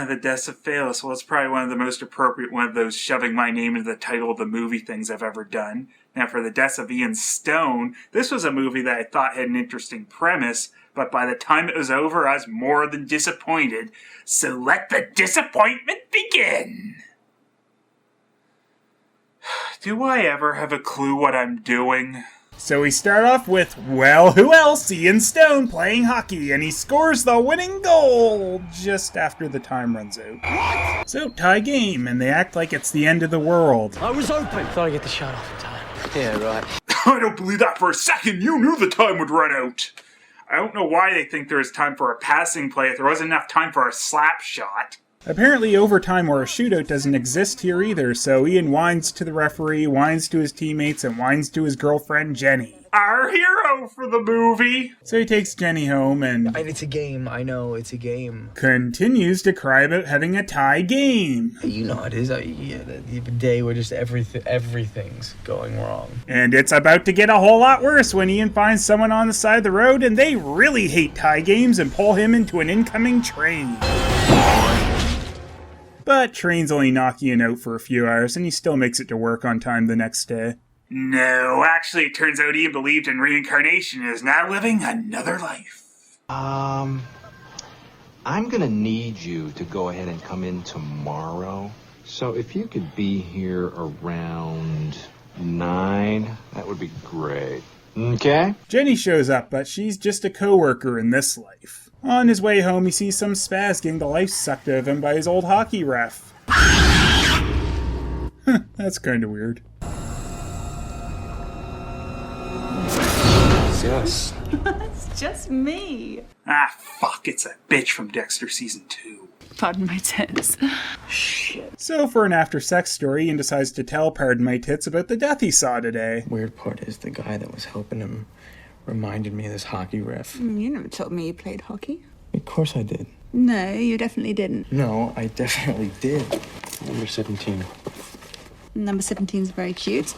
The Deaths of Phelous. Well, it's probably one of the most appropriate one of those shoving my name into the title of the movie things I've ever done. Now, for The Deaths of Ian Stone, this was a movie that I thought had an interesting premise, but by the time it was over, I was more than disappointed. So let the disappointment begin! Do I ever have a clue what I'm doing? So we start off with, well, who else? Ian Stone playing hockey, and he scores the winning goal just after the time runs out. What? So, tie game, and they act like it's the end of the world. I was open. Thought I'd get the shot off in time. Yeah, right. I don't believe that for a second. You knew the time would run out. I don't know why they think there was time for a passing play if there wasn't enough time for a slap shot. Apparently overtime or a shootout doesn't exist here either, so Ian whines to the referee, whines to his teammates, and whines to his girlfriend Jenny. Our hero for the movie! So he takes Jenny home and It's a game, I know, it's a game. Continues to cry about having a tie game. You know it is, the day where just everything's going wrong. And it's about to get a whole lot worse when Ian finds someone on the side of the road and they really hate tie games and pull him into an incoming train. But trains only knock Ian out for a few hours, and he still makes it to work on time the next day. No, actually, it turns out Ian believed in reincarnation and is now living another life. I'm gonna need you to go ahead and come in tomorrow. So if you could be here around 9, that would be great. Okay? Jenny shows up, but she's just a co-worker in this life. On his way home, he sees some spaz getting the life sucked out of him by his old hockey ref. That's kinda weird. Yes. It's just me. Ah, fuck, it's that bitch from Dexter Season 2. Pardon my tits. Shit. So for an after-sex story, Ian decides to tell Pardon My Tits about the death he saw today. Weird part is the guy that was helping him reminded me of this hockey ref. You never told me you played hockey. Of course I did. No, you definitely didn't. No, I definitely did. Number 17. Number 17 is very cute,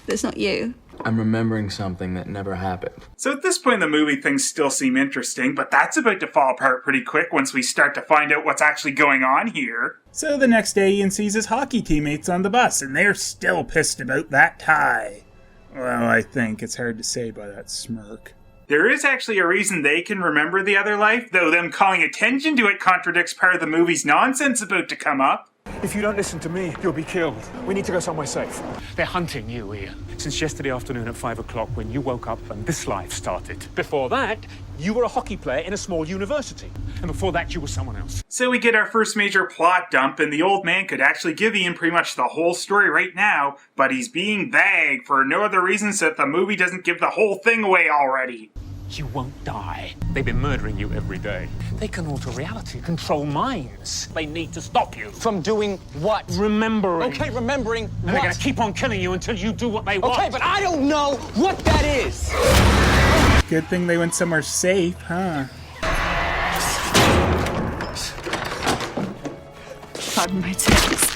but it's not you. I'm remembering something that never happened. So at this point in the movie, things still seem interesting, but that's about to fall apart pretty quick once we start to find out what's actually going on here. So the next day, Ian sees his hockey teammates on the bus, and they're still pissed about that tie. Well, I think it's hard to say by that smirk. There is actually a reason they can remember the other life, though them calling attention to it contradicts part of the movie's nonsense about to come up. If you don't listen to me, you'll be killed. We need to go somewhere safe. They're hunting you, Ian. Since yesterday afternoon at 5 o'clock when you woke up and this life started. Before that, you were a hockey player in a small university. And before that, you were someone else. So we get our first major plot dump, and the old man could actually give Ian pretty much the whole story right now, but he's being vague for no other reason so that the movie doesn't give the whole thing away already. You won't die. They've been murdering you every day. They can alter reality, control minds. They need to stop you. From doing what? Remembering. Okay, remembering And what? they're gonna keep on killing you until you do what they want. Okay, but I don't know what that is. Good thing they went somewhere safe, huh? Pardon my tits.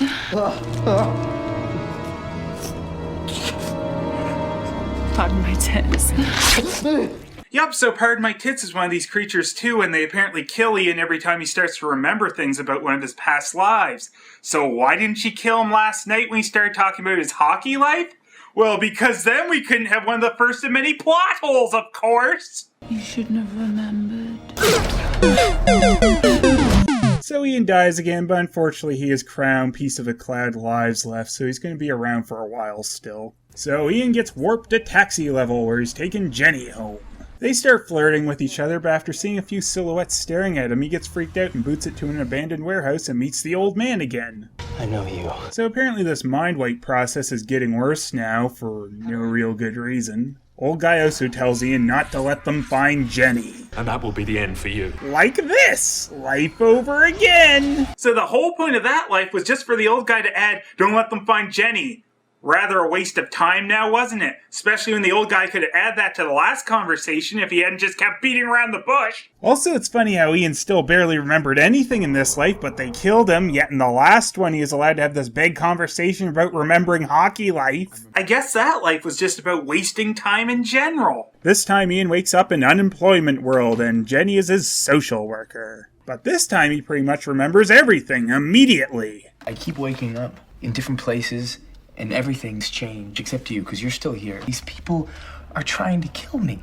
Pardon my tits. Yup, so Pardon My Tits is one of these creatures too, and they apparently kill Ian every time he starts to remember things about one of his past lives. So why didn't she kill him last night when he started talking about his hockey life? Well, because then we couldn't have one of the first of many plot holes, of course! You shouldn't have remembered. So Ian dies again, but unfortunately he has crown piece of a cloud lives left, so he's going to be around for a while still. So Ian gets warped to taxi level, where he's taking Jenny home. They start flirting with each other, but after seeing a few silhouettes staring at him, he gets freaked out and boots it to an abandoned warehouse and meets the old man again. I know you. So apparently this mind wipe process is getting worse now, for no real good reason. Old guy also tells Ian not to let them find Jenny. And that will be the end for you. Like this! Life over again! So the whole point of that life was just for the old guy to add, don't let them find Jenny. Rather a waste of time now, wasn't it? Especially when the old guy could add that to the last conversation if he hadn't just kept beating around the bush. Also, it's funny how Ian still barely remembered anything in this life, but they killed him, yet in the last one he was allowed to have this big conversation about remembering hockey life. I guess that life was just about wasting time in general. This time Ian wakes up in unemployment world, and Jenny is his social worker. But this time he pretty much remembers everything immediately. I keep waking up in different places, and everything's changed, except you, because you're still here. These people are trying to kill me.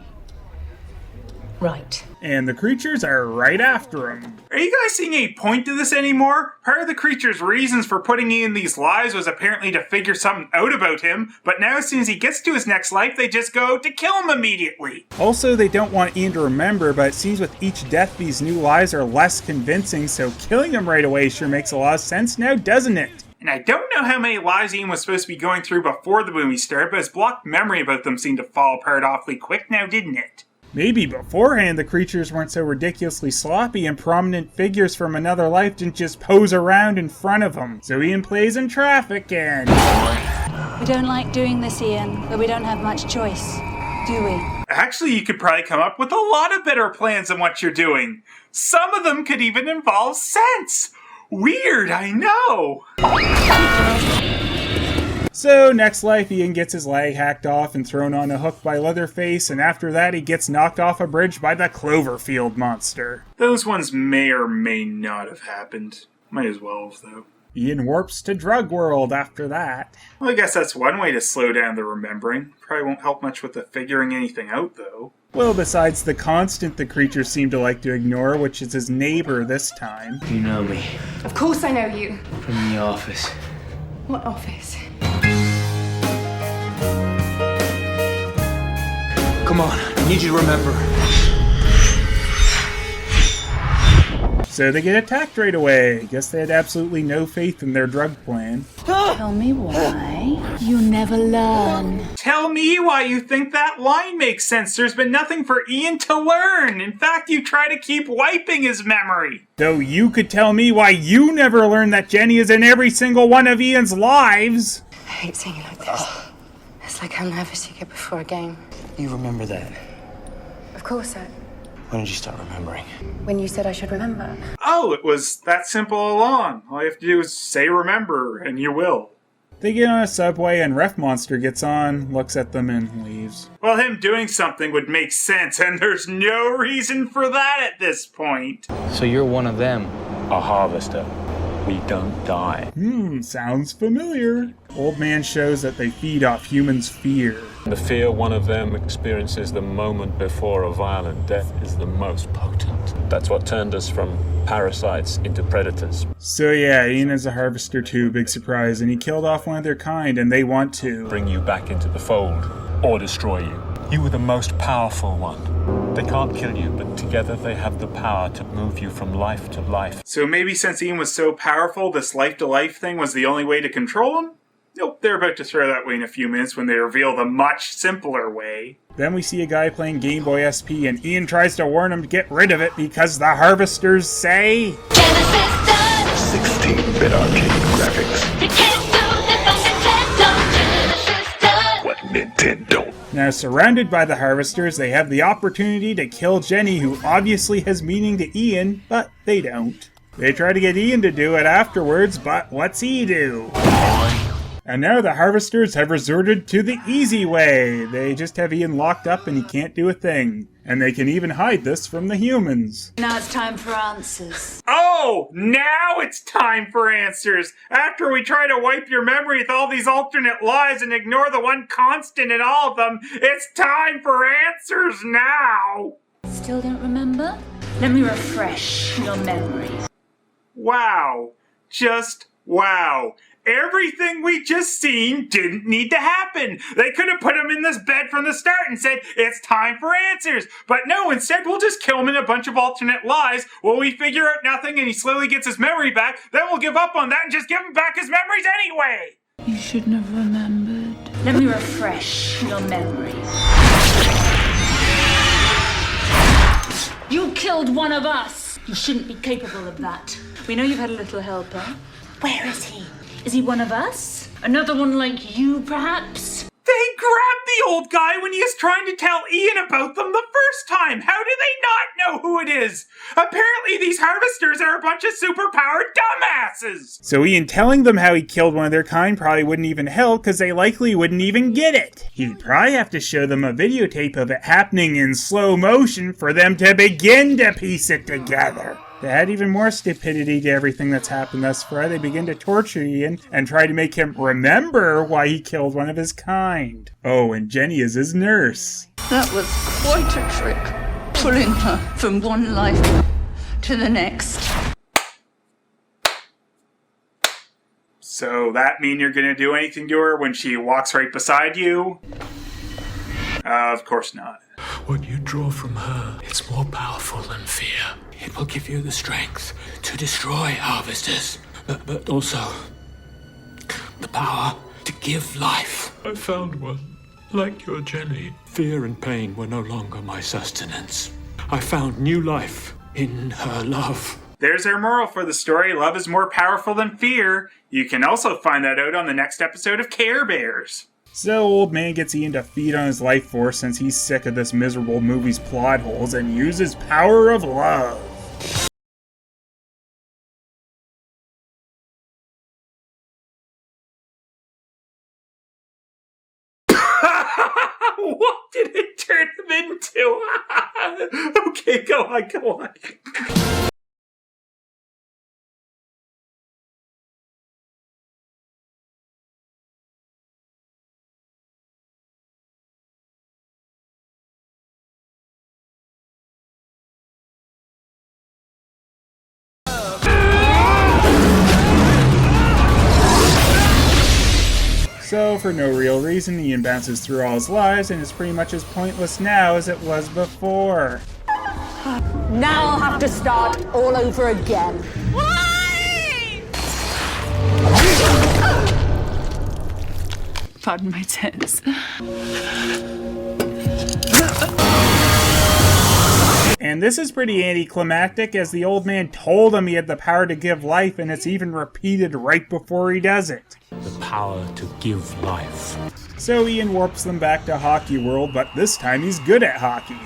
Right. And the creatures are right after him. Are you guys seeing a point to this anymore? Part of the creature's reasons for putting Ian these lives was apparently to figure something out about him, but now as soon as he gets to his next life, they just go to kill him immediately. Also, they don't want Ian to remember, but it seems with each death, these new lies are less convincing, so killing him right away sure makes a lot of sense now, doesn't it? And I don't know how many lives Ian was supposed to be going through before the movie started, but his blocked memory about them seemed to fall apart awfully quick now, didn't it? Maybe beforehand the creatures weren't so ridiculously sloppy and prominent figures from another life didn't just pose around in front of him. So Ian plays in traffic and... We don't like doing this, Ian, but we don't have much choice, do we? Actually, you could probably come up with a lot of better plans than what you're doing. Some of them could even involve sense. Weird, I know. So, next life, Ian gets his leg hacked off and thrown on a hook by Leatherface, and after that he gets knocked off a bridge by the Cloverfield monster. Those ones may or may not have happened. Might as well have, though. Ian warps to Drug World after that. Well, I guess that's one way to slow down the remembering. Probably won't help much with the figuring anything out, though. Well, besides the constant the creatures seem to like to ignore, which is his neighbor this time. You know me. Of course I know you. From the office. What office? Come on, I need you to remember. So they get attacked right away. Guess they had absolutely no faith in their drug plan. Tell me why. You never learn. Tell me why you think that line makes sense. There's been nothing for Ian to learn. In fact, you try to keep wiping his memory. Though you could tell me why you never learned that Jenny is in every single one of Ian's lives. I hate seeing you like this. It's like how nervous you get before a game. You remember that? Of course I... When did you start remembering? When you said I should remember. Oh, it was that simple along. All you have to do is say remember, and you will. They get on a subway, and Ref Monster gets on, looks at them, and leaves. Well, him doing something would make sense, and there's no reason for that at this point. So you're one of them. A harvester. We don't die. Sounds familiar. Old man shows that they feed off humans' fear. The fear one of them experiences the moment before a violent death is the most potent. That's what turned us from parasites into predators. So yeah, Ian is a harvester too, big surprise, and he killed off one of their kind, and they want to Bring you back into the fold, or destroy you. You were the most powerful one. They can't kill you, but together they have the power to move you from life to life. So maybe since Ian was so powerful, this life-to-life thing was the only way to control him? Nope, they're about to throw that way in a few minutes when they reveal the much simpler way. Then we see a guy playing Game Boy SP, and Ian tries to warn him to get rid of it because the harvesters say... 16-bit arcade graphics. You can't do this on Nintendo. What Nintendo? Now, surrounded by the harvesters, they have the opportunity to kill Jenny, who obviously has meaning to Ian, but they don't. They try to get Ian to do it afterwards, but what's he do? And now the harvesters have resorted to the easy way. They just have Ian locked up and he can't do a thing. And they can even hide this from the humans. Now it's time for answers. Oh, now it's time for answers. After we try to wipe your memory with all these alternate lies and ignore the one constant in all of them, it's time for answers now. Still don't remember? Let me refresh your memory. Wow. Just wow. Everything we just seen didn't need to happen. They could have put him in this bed from the start and said, it's time for answers. But no, instead we'll just kill him in a bunch of alternate lies while we figure out nothing and he slowly gets his memory back. Then we'll give up on that and just give him back his memories anyway. You shouldn't have remembered. Let me refresh your memory. You killed one of us. You shouldn't be capable of that. We know you've had a little helper. Where is he? Is he one of us? Another one like you, perhaps? They grabbed the old guy when he was trying to tell Ian about them the first time. How do they not know who it is? Apparently these harvesters are a bunch of superpowered dumbasses. So Ian telling them how he killed one of their kind probably wouldn't even help because they likely wouldn't even get it. He'd probably have to show them a videotape of it happening in slow motion for them to begin to piece it together. To add even more stupidity to everything that's happened thus far, they begin to torture Ian and try to make him remember why he killed one of his kind. Oh, and Jenny is his nurse. That was quite a trick, pulling her from one life to the next. So that mean you're gonna do anything to her when she walks right beside you? Of course not. What you draw from her, it's more powerful than fear. It will give you the strength to destroy harvesters, but also the power to give life. I found one, like your Jenny. Fear and pain were no longer my sustenance. I found new life in her love. There's our moral for the story. Love is more powerful than fear. You can also find that out on the next episode of Care Bears. So old man gets Ian to feed on his life force since he's sick of this miserable movie's plot holes and uses power of love. What did it turn him into? Okay, go on. So, for no real reason, Ian bounces through all his lives and is pretty much as pointless now as it was before. Now I'll have to start all over again. Why? Pardon my tears. And this is pretty anticlimactic, as the old man told him he had the power to give life, and it's even repeated right before he does it. The power to give life. So Ian warps them back to Hockey World, but this time he's good at hockey.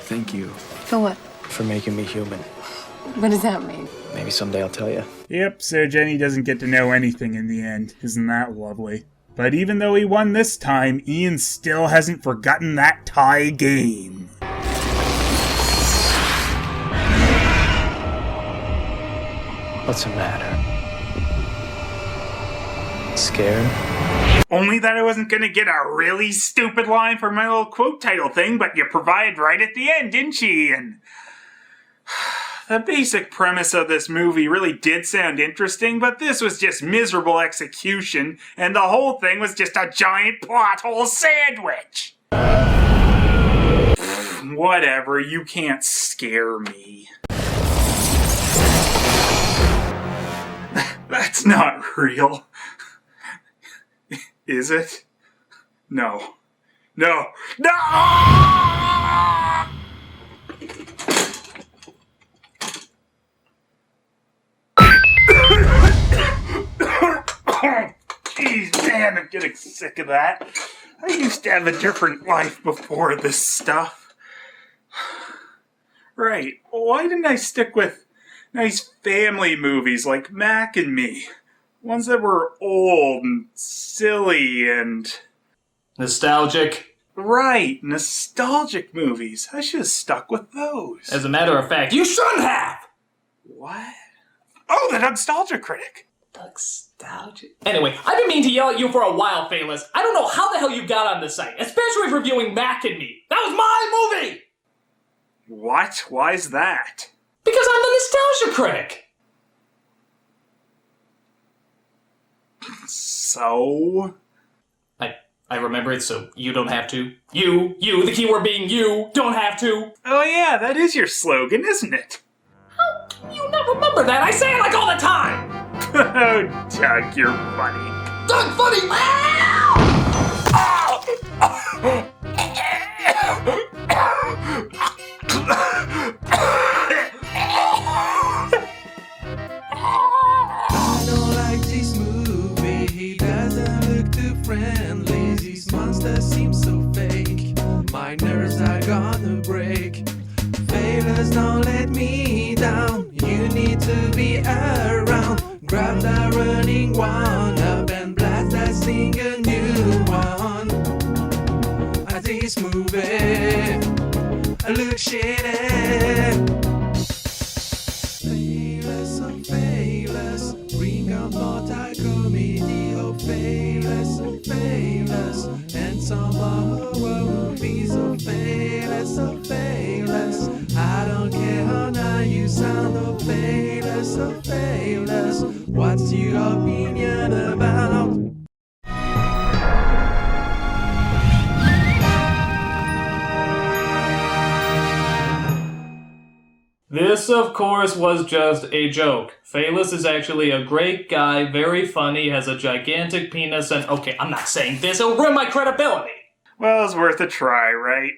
Thank you For what? for making me human. What does that mean? Maybe someday I'll tell you. Yep, so Jenny doesn't get to know anything in the end. Isn't that lovely? But even though he won this time, Ian still hasn't forgotten that tie game. What's the matter? Scared? Only that I wasn't gonna get a really stupid line for my little quote title thing, but you provided right at the end, didn't you, Ian? The basic premise of this movie really did sound interesting, but this was just miserable execution, and the whole thing was just a giant plot hole sandwich! Whatever, you can't scare me. That's not real. Is it? No. No! No! Jeez, man, I'm getting sick of that. I used to have a different life before this stuff. Right, why didn't I stick with nice family movies like Mac and Me? Ones that were old and silly and... nostalgic. Right, nostalgic movies. I should have stuck with those. As a matter of fact, you shouldn't have! What? Oh, the Nostalgia Critic. Nostalgic. Anyway, I've been meaning to yell at you for a while, Phelous. I don't know how the hell you got on the site, especially reviewing Mac and Me. That was my movie! What? Why's that? Because I'm the Nostalgia Critic. So? I remember it, so you don't have to. You, the keyword being you, don't have to. Oh yeah, that is your slogan, isn't it? How can you not remember that? I say it like all the time! Oh, Doug, you're funny. Doug, funny! I don't like this movie. He doesn't look too friendly. These monsters seem so fake. My nerves are gonna break. Phelous, don't let me down. You need to be around. Grab that running one up and blast that single new one. This movie look shitty. Phelous, so Phelous, what's your opinion about? This, of course, was just a joke. Phelous is actually a great guy, very funny, has a gigantic penis, and okay, I'm not saying this, it'll ruin my credibility. Well, it's worth a try, right?